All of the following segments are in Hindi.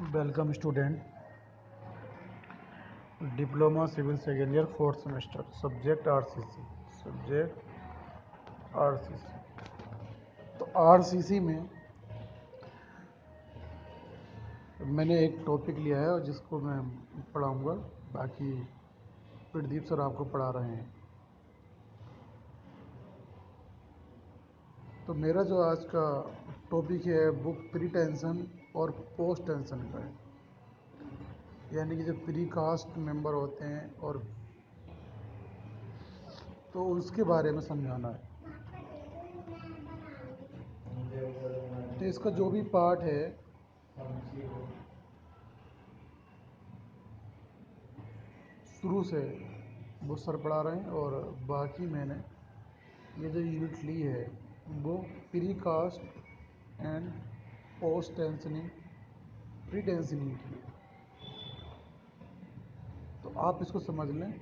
Welcome student, diploma civil second year fourth semester, subject RCC. तो आरसीसी में मैंने एक टॉपिक लिया है और जिसको मैं पढ़ाऊंगा, बाकी प्रदीप सर आपको पढ़ा रहे हैं। तो मेरा जो आज का टॉपिक है वो प्री टेंशन और पोस्ट टेंशन का है, यानी कि जो प्री कास्ट मेंबर होते हैं और तो उसके बारे में समझाना है। तो इसका जो भी पार्ट है शुरू से वो सर पढ़ा रहे हैं, और बाकी मैंने ये जो यूनिट ली है वो pre cast and post tensioning pre tensioning की है। तो आप इसको समझ लें।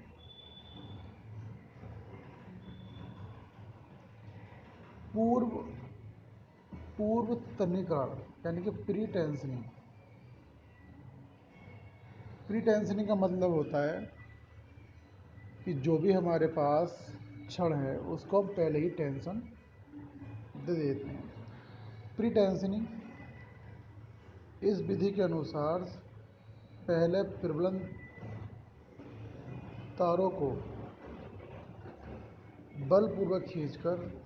पूर्व तनिकाल यानी कि प्री टेंशनिंग का मतलब होता है कि जो भी हमारे पास क्षण है उसको हम पहले ही टेंशन दे देते हैं। प्री टेंशनिंग इस विधि के अनुसार पहले प्रबलन तारों को बलपूर्वक खींचकर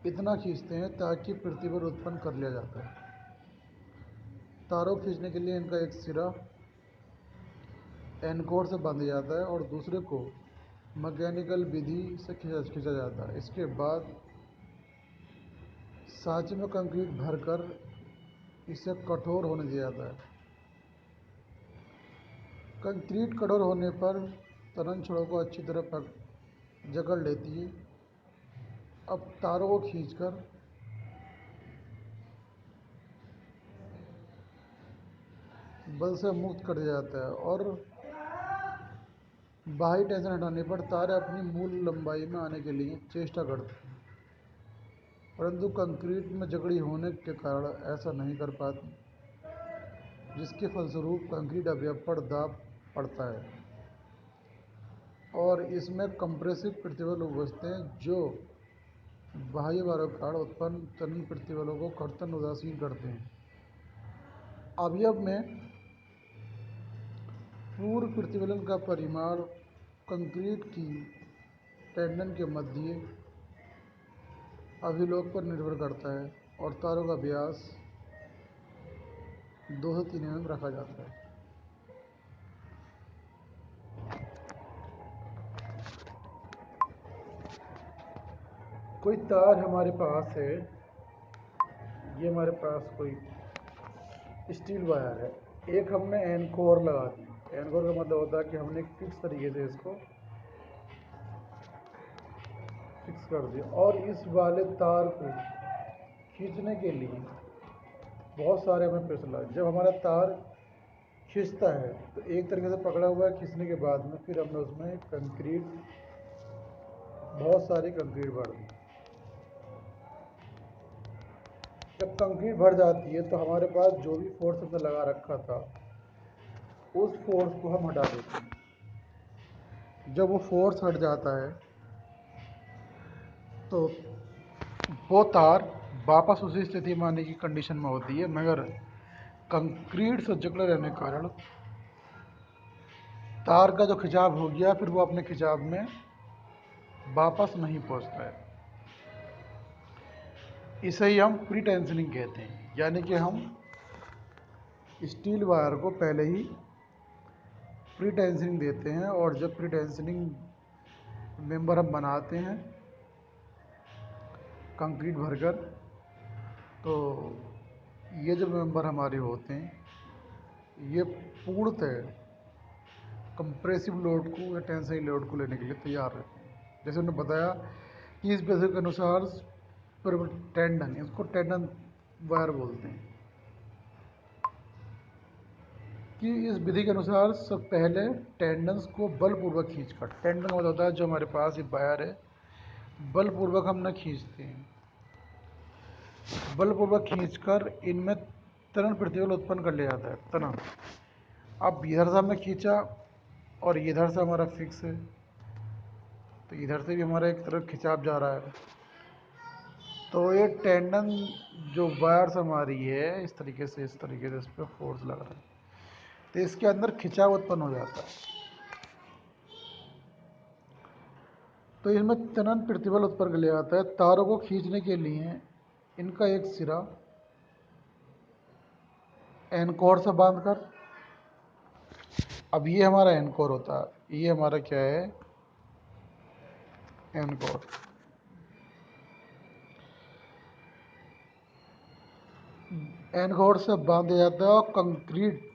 इतना खींचते हैं ताकि प्रतिबल उत्पन्न कर लिया जाता है। तारों को खींचने के लिए इनका एक सिरा एनकोर से बांधा जाता है और दूसरे को मैकेनिकल विधि से खींचा जाता है। इसके बाद सांचे में कंक्रीट भरकर इसे कठोर होने दिया जाता है। कंक्रीट कठोर होने पर तरल छड़ों को अच्छी तरह जकड़ लेती है। अब तारों को खींचकर बल से मुक्त कर दिया जाता है और बाहरी टेंशन हटाने पर तारें अपनी मूल लंबाई में आने के लिए चेष्टा करती हैं, परंतु कंक्रीट में जकड़ी होने के कारण ऐसा नहीं कर पाती, जिसके फलस्वरूप कंक्रीट अवयव पर दाब पड़ता है और इसमें कंप्रेसिव प्रतिबल उपजते हैं जो बाह्य भारों के कारण उत्पन्न तनन प्रतिबलों को कर्तन उदासीन करते हैं। अवयव में पूर्व प्रतिबलन का परिमाण कंक्रीट की टेंडन के मध्य अभिलोक पर निर्भर करता है और तारों का व्यास 2 से 3 mm रखा जाता है। कोई तार हमारे पास है, ये हमारे पास कोई स्टील वायर है, एक हमने एनकोर लगा दी। एनकोर का मतलब होता है कि हमने फिक्स तरीके से इसको फिक्स कर दिया और इस वाले तार को खींचने के लिए बहुत सारे हमें प्रेशर लगा। जब हमारा तार खींचता है तो एक तरीके से पकड़ा हुआ है, खींचने के बाद में फिर हमने उसमें बहुत सारी कंक्रीट भर दी। जब कंक्रीट भर जाती है तो हमारे पास जो भी फोर्स हमने लगा रखा था उस फोर्स को हम हटा देते हैं। जब वो फोर्स हट जाता है तो वो तार वापस उसी स्थिति में आने की कंडीशन में होती है, मगर कंक्रीट से जकड़े रहने के कारण तार का जो खिंचाव हो गया फिर वो अपने खिंचाव में वापस नहीं पहुंचता है। इसे ही हम प्री टेंशनिंग कहते हैं, यानी कि हम स्टील वायर को पहले ही प्री टेंशनिंग देते हैं और जब प्री टेंशनिंग मेंबर हम बनाते हैं कंक्रीट भरकर, तो ये जो मेंबर हमारे होते हैं ये पूर्णतः कंप्रेसिव लोड को या टेंसाइल लोड को लेने के लिए तैयार रहते हैं। जैसे उन्होंने बताया कि इस बेसिक के अनुसार टेंडन, इसको टेंडन वायर बोलते हैं, कि इस विधि के अनुसार सब पहले टेंडन्स को बलपूर्वक खींचकर, टेंडन मतलब होता है जो हमारे पास ये वायर है, बलपूर्वक हम न खींचते हैं बलपूर्वक खींचकर इनमें तनन प्रतिबल उत्पन्न कर लिया जाता है। तनन, अब इधर से हमने खींचा और इधर से हमारा फिक्स है, तो इधर से भी हमारा एक तरफ खिंचाव जा रहा है। तो ये टेंडन जो वायर्स हमारी है इस तरीके से इस पर फोर्स लग रहा है, तो इसके अंदर खिंचाव उत्पन्न हो जाता है। तो इनमें तनन प्रतिबल उत्पन्न कर लिया जाता है। तारों को खींचने के लिए इनका एक सिरा एनकोर से बांधकर, अब ये हमारा एनकोर होता है, ये हमारा क्या है, एनकोर। एनकोर से बांधा जाता है और कंक्रीट,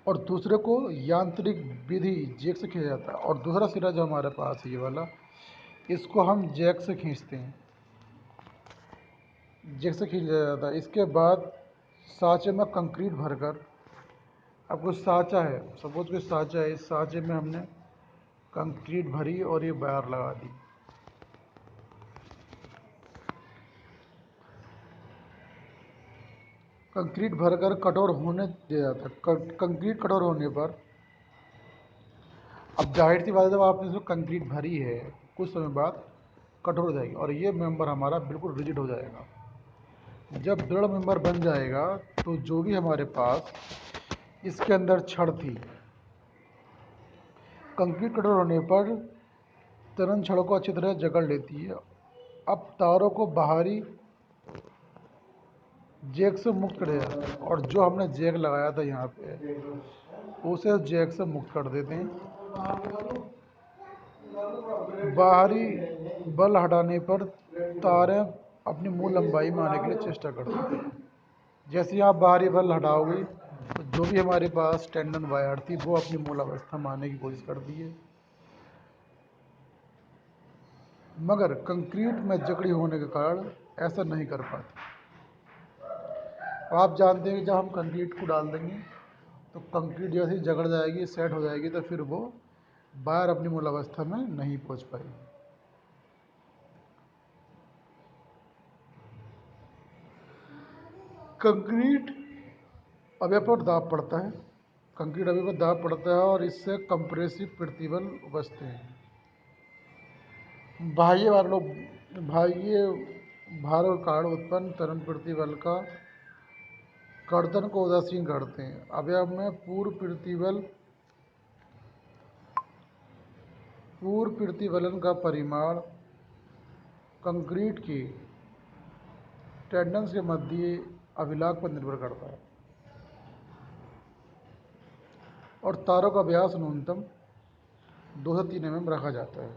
और दूसरे को यांत्रिक विधि जैक से खींचा जाता है। और दूसरा सिरा जो हमारे पास है ये वाला, इसको हम जैक से खींचते हैं, जैक से खींचा जाता है। इसके बाद सांचे में कंक्रीट भरकर, अब कुछ सांचा है, सपोज कोई सांचा है, इस सांचे में हमने कंक्रीट भरी और ये वायर लगा दी। कंक्रीट भरकर कठोर होने दिया जाता है। कंक्रीट कठोर होने पर, अब जाहिर सी बात है, जब आपने इसमें कंक्रीट भरी है कुछ समय बाद कठोर हो जाएगी और ये मेंबर हमारा बिल्कुल रिजिड हो जाएगा। जब दृढ़ मेंबर बन जाएगा तो जो भी हमारे पास इसके अंदर छड़ थी, कंक्रीट कठोर होने पर तनन छड़ को अच्छी तरह जकड़ लेती है। अब तारों को बाहरी जैक से मुक्त कर दिया जाता है, और जो हमने जैक लगाया था यहाँ पे उसे जैक से मुक्त कर देते हैं। बाहरी बल हटाने पर तारें अपनी मूल लंबाई में आने के लिए चेष्टा करती हैं। जैसे ही आप बाहरी बल हटाओगे तो जो भी हमारे पास टेंडन वायर थी वो अपनी मूल अवस्था में आने की कोशिश करती है, मगर कंक्रीट में जकड़ी होने के कारण ऐसा नहीं कर पाती। आप जानते हैं कि जब हम कंक्रीट को डाल देंगे तो कंक्रीट जैसे ही जकड़ जाएगी, सेट हो जाएगी, तो फिर वो वायर अपनी मूल अवस्था में नहीं पहुंच पाएगी। कंक्रीट अवयव पर दाब पड़ता है, कंक्रीट अवयव पर दाब पड़ता है और इससे कंप्रेसिव प्रतिबल उपजते हैं। बाह्य भार और कारण उत्पन्न त्वरण प्रतिबल का कर्तन को उदासीन करते हैं। अवयव में पूर्व प्रतिबलन का परिमाण कंक्रीट के टेंडन्स के मध्य अभिलाग पर निर्भर करता है और तारों का व्यास न्यूनतम 2 से 3 mm रखा जाता है।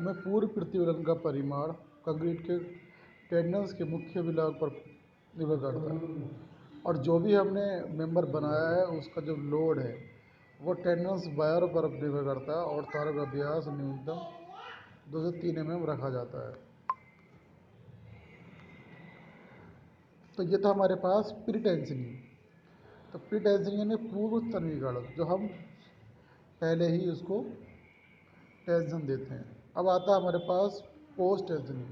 में पूर्व प्रतिबलन का परिमाण कंक्रीट के टेंडन्स के मुख्य अभिलाग पर निर्भर करता है, और जो भी हमने मेंबर बनाया है उसका जो लोड है वो टेंडन्स वायर पर निर्भर करता है, और तारों का व्यास न्यूनतम 2 से 3 mm रखा जाता है। तो ये था हमारे पास प्री टेंशनिंग। तो प्री टेंशनिंग यानी पूर्व तन्वीकरण, जो हम पहले ही उसको टेंशन देते हैं। अब आता है हमारे पास पोस्ट टेंशनिंग।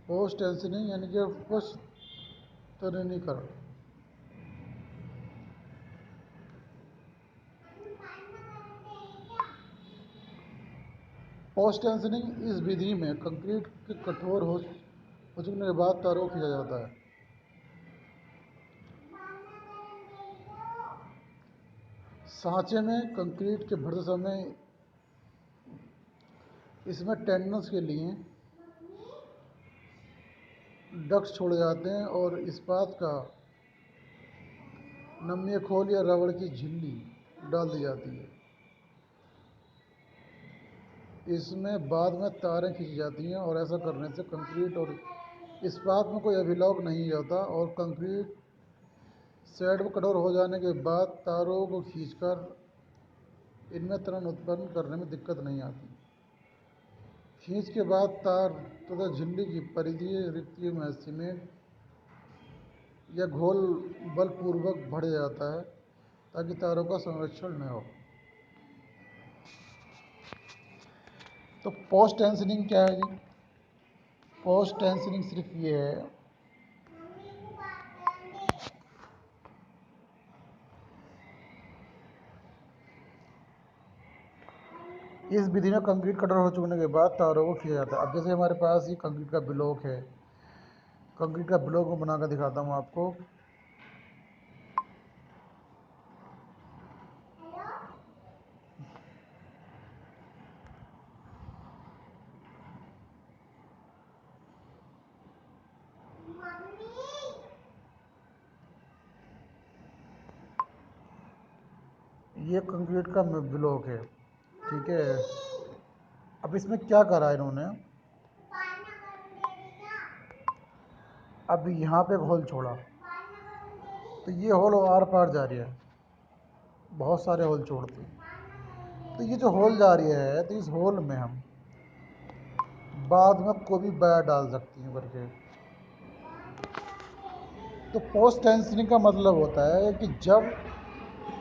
पोस्ट टेंशनिंग यानी कि पश्च तन्वीकरण। पोस्ट टेंशनिंग इस विधि में कंक्रीट के कठोर हो चुकने के बाद तारों को खींचा जाता है। सांचे में कंक्रीट के भरते समय इसमें टेंडन्स के लिए डक्ट्स छोड़े जाते हैं और इस्पात का नम्य खोल या रबड़ की झिल्ली डाल दी जाती है। इसमें बाद में तारें खींची जाती हैं और ऐसा करने से कंक्रीट और इस्पात में कोई अभिलॉक नहीं होता और कंक्रीट सेट में कठोर हो जाने के बाद तारों को खींचकर इनमें त्वरण उत्पन्न करने में दिक्कत नहीं आती। खींच के बाद तार तथा झिल्ली की परिधीय रिक्तियों में सीमेंट या घोल बलपूर्वक भर जाता है ताकि तारों का संरक्षण न हो। तो पोस्ट टेंशनिंग क्या है जी? पोस्ट टेंशनिंग सिर्फ ये है इस विधि में कंक्रीट कठोर हो चुकने के बाद तारों को खींचा जाता है। अब जैसे हमारे पास ये कंक्रीट का ब्लॉक है, कंक्रीट का ब्लॉक मैं बनाकर दिखाता हूँ आपको। ये कंक्रीट का ब्लॉक है, ठीक है। अब इसमें क्या करा इन्होंने, अब यहाँ पे एक होल छोड़ा तो ये होल आर पार जा रही है, बहुत सारे होल छोड़ते हैं। तो ये जो होल जा रही है तो इस होल में हम बाद में कोई भी वायर डाल सकती हैं करके। तो पोस्ट टेंशनिंग का मतलब होता है कि जब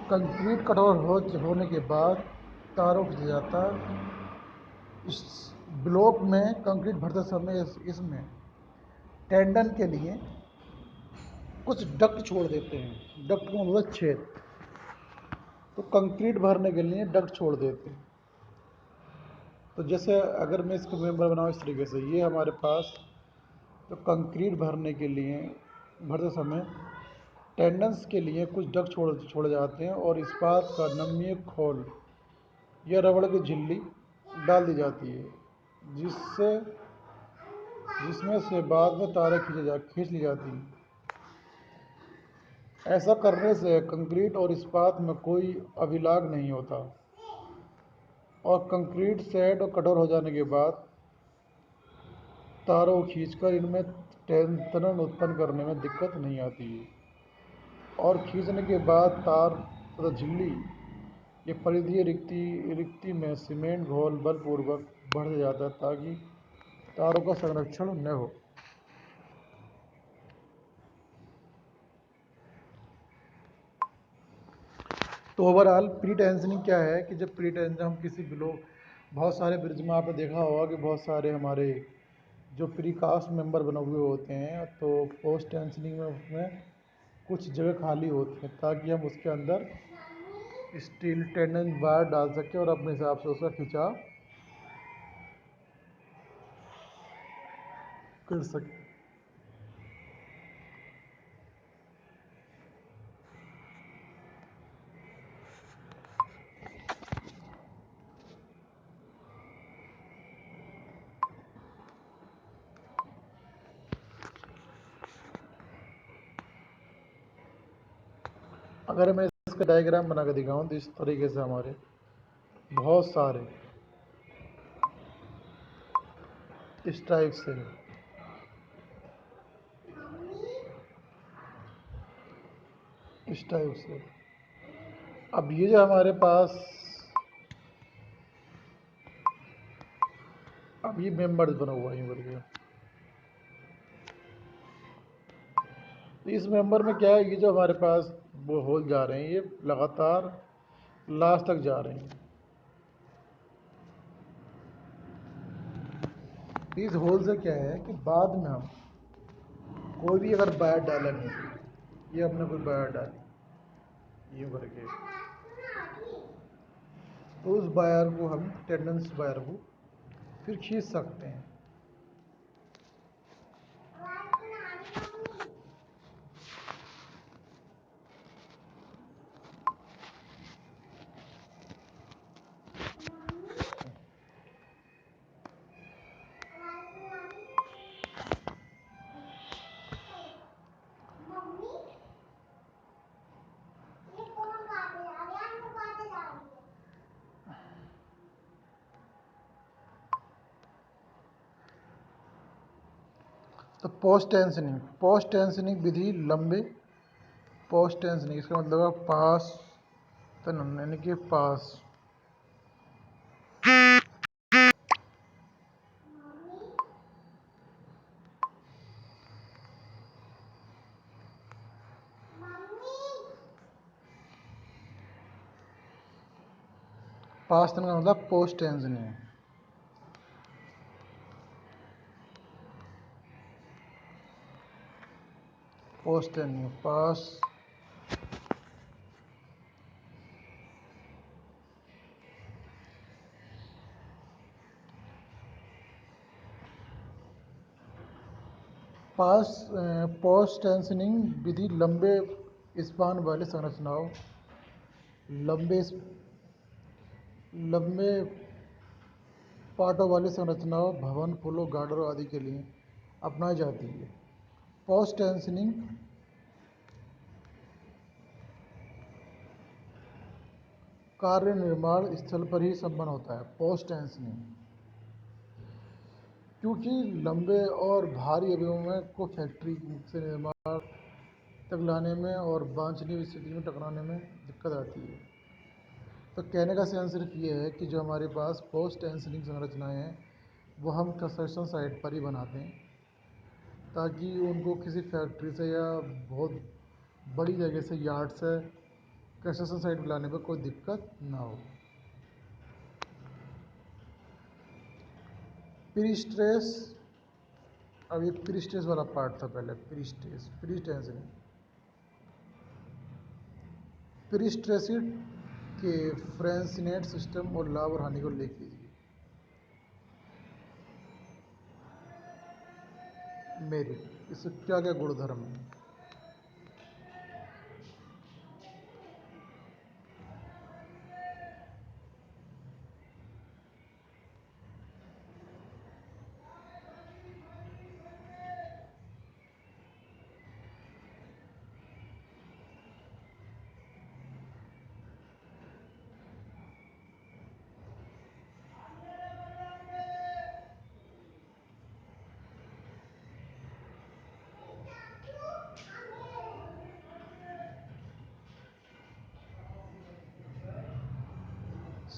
कंक्रीट कठोर होने के बाद तारों खींचा जाता है। इस ब्लॉक में कंक्रीट भरते समय इसमें टेंडन के लिए कुछ डक्ट छोड़ देते हैं। डक्ट का मतलब छेद। तो कंक्रीट भरने के लिए डक्ट छोड़ देते हैं। तो जैसे अगर मैं इसको मेंबर बनाऊँ इस तरीके से, ये हमारे पास तो कंक्रीट भरने के लिए भरते समय टेंडन्स के लिए कुछ डक्ट छोड़े जाते हैं और इस्पात का नम्य खोल या रबड़ की झिल्ली डाल दी जाती है, जिसमें से बाद में तारें खींच ली जाती हैं। ऐसा करने से कंक्रीट और इस्पात में कोई अभिलाग नहीं होता और कंक्रीट सेट और कठोर हो जाने के बाद तारों को खींचकर इनमें त्वरण उत्पन्न करने में दिक्कत नहीं आती है। और खींचने के बाद तार तथा झिल्ली ये परिधीय रिक्ति में सीमेंट घोल बलपूर्वक बढ़ जाता है ताकि तारों का संरक्षण न हो। तो ओवरऑल प्री टेंशनिंग क्या है कि जब प्री टेंशन हम किसी ब्लॉक, बहुत सारे ब्रिज में आपने देखा होगा कि बहुत सारे हमारे जो प्री कास्ट मेंबर बने हुए होते हैं, तो पोस्ट टेंशनिंग में उसमें कुछ जगह खाली होती है ताकि हम उसके अंदर स्टील टेंडन वायर डाल सकें और अपने हिसाब से उसका खिंचाव कर सकें। अगर मैं इसका डायग्राम बना कर दिखाऊँ तो इस तरीके से हमारे बहुत सारे इस टाइप से इस टाइप से। अब ये जो हमारे पास अब ये मेंबर्स बना हुआ है करके, तो इस मेंबर में क्या है, ये जो हमारे पास वो होल जा रहे हैं ये लगातार लास्ट तक जा रहे हैं। इस होल से क्या है कि बाद में हम कोई भी अगर वायर डालेंगे, ये हमने कोई वायर डाली ये करके, तो उस वायर को हम टेंडेंस वायर को फिर खींच सकते हैं। तो पोस्ट टेंशनिंग विधि लंबे पोस्ट टेंशनिंग इसका मतलब है पास तन यानी कि पास तन का मतलब पोस्ट टेंशनिंग। पोस्ट टेंशनिंग पास पोस्ट टेंशनिंग विधि लंबे स्पान वाले संरचनाओं लंबे लंबे पार्टों वाली संरचनाओं भवन पुलों गार्डरों आदि के लिए अपनाई जाती है। पोस्ट टेंशनिंग कार्य निर्माण स्थल पर ही संपन्न होता है। पोस्ट टेंशनिंग क्योंकि लंबे और भारी अवयवों को फैक्ट्री से निर्माण तक लाने में और वांछनीय स्थिति में टकराने में दिक्कत आती है। तो कहने का सेंस सिर्फ ये है कि जो हमारे पास पोस्ट टेंशनिंग संरचनाएं हैं वो हम कंस्ट्रक्शन साइट पर ही बनाते हैं ताकि उनको किसी फैक्ट्री से या बहुत बड़ी जगह से यार्ड से कंस्ट्रक्शन साइट पर लाने पर कोई दिक्कत ना हो। प्री-स्ट्रेस अब ये प्री-स्ट्रेस वाला पार्ट था पहले। प्री टेंशनिंग प्री-स्ट्रेसिड के फ्रेंसिनेट सिस्टम और लाभ और हानि को लिख लीजिए। मेरिट इससे क्या क्या गुणधर्म है।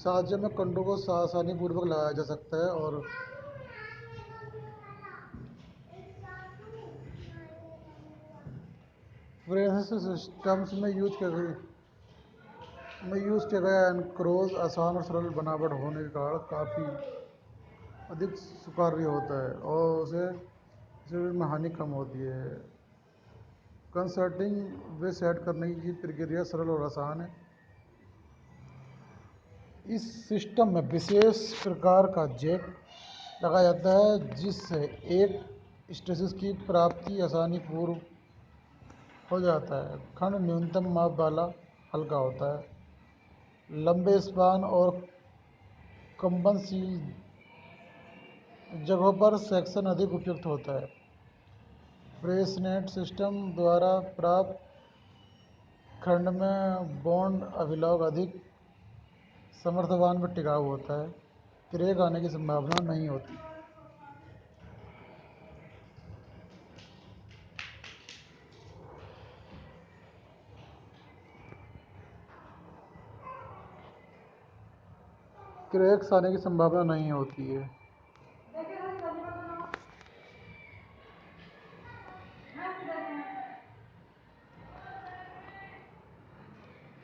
साज्य में कंडों को आसानी पूर्वक लगाया जा सकता है और फ्रेंसिस सिस्टम्स में यूज किया गया एनक्रोज आसान और सरल बनावट होने के कारण काफ़ी अधिक स्वीकार्य होता है और उसे शरीर में हानि कम होती है। कंसर्टिंग वे सेट करने की प्रक्रिया सरल और आसान है। इस सिस्टम में विशेष प्रकार का जैक लगाया जाता है जिससे एक स्ट्रेसिस की प्राप्ति आसानी पूर्व हो जाता है। खंड न्यूनतम माप वाला हल्का होता है। लंबे स्पान और कंपनशील जगहों पर सेक्शन अधिक उपयुक्त होता है। फ्रेसनेट सिस्टम द्वारा प्राप्त खंड में बॉन्ड अभिलॉग अधिक समर्थवान व टिकाऊ होता है। क्रैक आने की संभावना नहीं होती। क्रैक्स आने की संभावना नहीं होती है।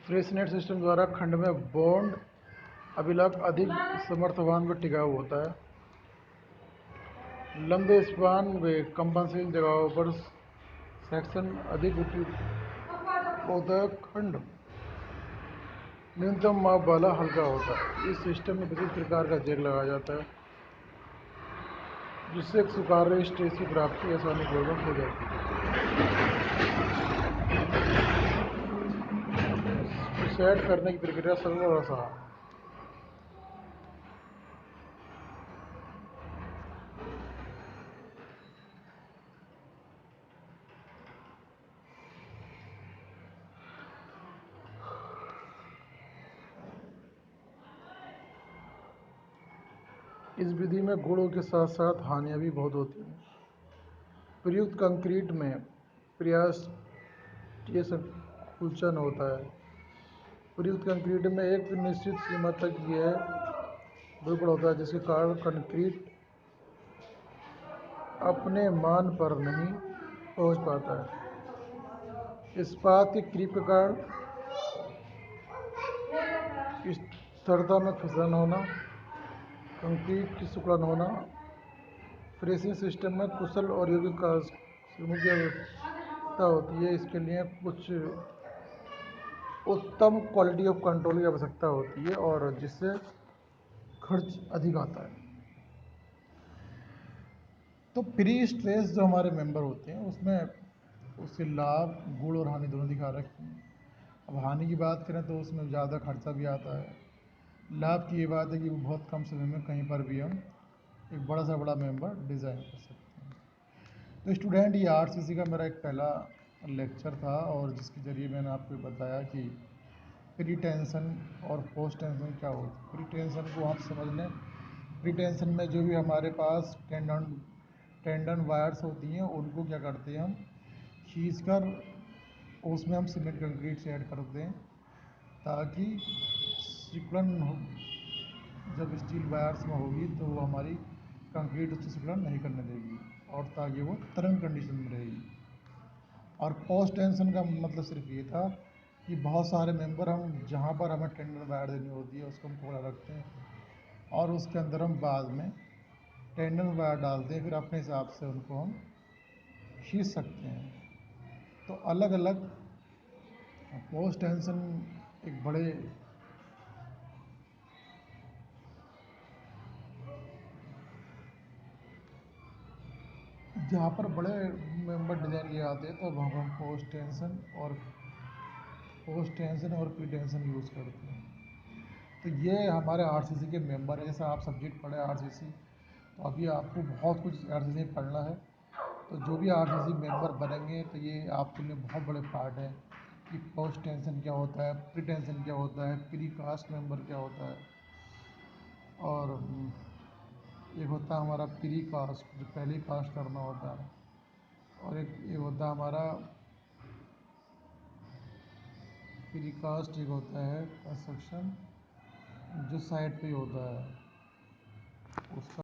फ्रेसनेट सिस्टम द्वारा खंड में बॉन्ड अभिलॉग अधिक समर्थवान व टिकाऊ होता है। लंबे स्पान व कंपनशील जगहों पर सेक्शन अधिक उपयुक्त होता है। खंड न्यूनतम माप वाला हल्का होता है। इस सिस्टम में विशिष्ट प्रकार का जैक लगाया जाता है जिससे एक स्वीकार्य स्ट्रेस की प्राप्ति आसानी पूर्वक हो जाती है। सेट करने की प्रक्रिया सरल और आसान। इस विधि में गुणों के साथ साथ हानियाँ भी बहुत होती हैं। प्रयुक्त कंक्रीट में पर्याप्त संकुचन होता है। प्रयुक्त कंक्रीट में एक निश्चित सीमा तक यह विरूपण होता है, जिसके कारण कंक्रीट अपने मान पर नहीं पहुंच पाता है। इस्पात के क्रीप के कारण स्थिरता में फिसलन होना, कंक्रीट की सिकुड़न होना, फिनिशिंग सिस्टम में कुशल और योग्य कार्मिकों की आवश्यकता होती है। इसके लिए कुछ उत्तम क्वालिटी ऑफ कंट्रोल की आवश्यकता होती है और जिससे खर्च अधिक आता है। तो प्री स्ट्रेस जो हमारे मेंबर होते हैं उसमें उसके लाभ, गुण और हानि दोनों दिखा रखे हैं। अब हानि की बात करें तो उसमें ज़्यादा खर्चा भी आता है। लाभ की ये बात है कि बहुत कम समय में कहीं पर भी हम एक बड़ा से बड़ा मेंबर डिज़ाइन कर सकते हैं। तो स्टूडेंट, ये आरसीसी का मेरा एक पहला लेक्चर था और जिसके ज़रिए मैंने आपको बताया कि प्री टेंशन और पोस्ट टेंशन क्या होती है। प्री टेंशन को आप समझ लें। प्री टेंशन में जो भी हमारे पास टेंडन वायर्स होती हैं उनको क्या करते हैं हम खींच कर उसमें हम सीमेंट कंक्रीट से ऐड कर दें ताकि सिकुड़न जब स्टील वायर्स में होगी तो वो हमारी कंक्रीट उससे सिकुड़न नहीं करने देगी और ताकि वो तरंग कंडीशन में रहेगी। और पोस्ट टेंशन का मतलब सिर्फ ये था कि बहुत सारे मेंबर हम जहाँ पर हमें टेंडन वायर देनी होती है उसको हम थोड़ा रखते हैं और उसके अंदर हम बाद में टेंडन वायर डालते हैं, फिर अपने हिसाब से उनको हम खींच सकते हैं। तो अलग अलग पोस्ट टेंशन एक बड़े जहाँ पर बड़े मेंबर डिज़ाइन लिए आते हैं तो वहाँ पर हम पोस्ट टेंशन और प्री टेंशन यूज़ करते हैं। तो ये हमारे आरसीसी के मेंबर हैं। जैसे आप सब्जेक्ट पढ़े आरसीसी, तो अभी आपको बहुत कुछ आरसीसी में पढ़ना है। तो जो भी आरसीसी मेंबर बनेंगे तो ये आपके लिए बहुत बड़े पार्ट है कि पोस्ट टेंशन क्या होता है, प्री टेंशन क्या होता है, प्री कास्ट मेंबर क्या होता है और एक होता है हमारा प्री कास्ट जो पहले कास्ट करना होता है और एक ये होता है हमारा प्री कास्ट, एक होता है कंस्ट्रक्शन जो साइड पे होता है उसका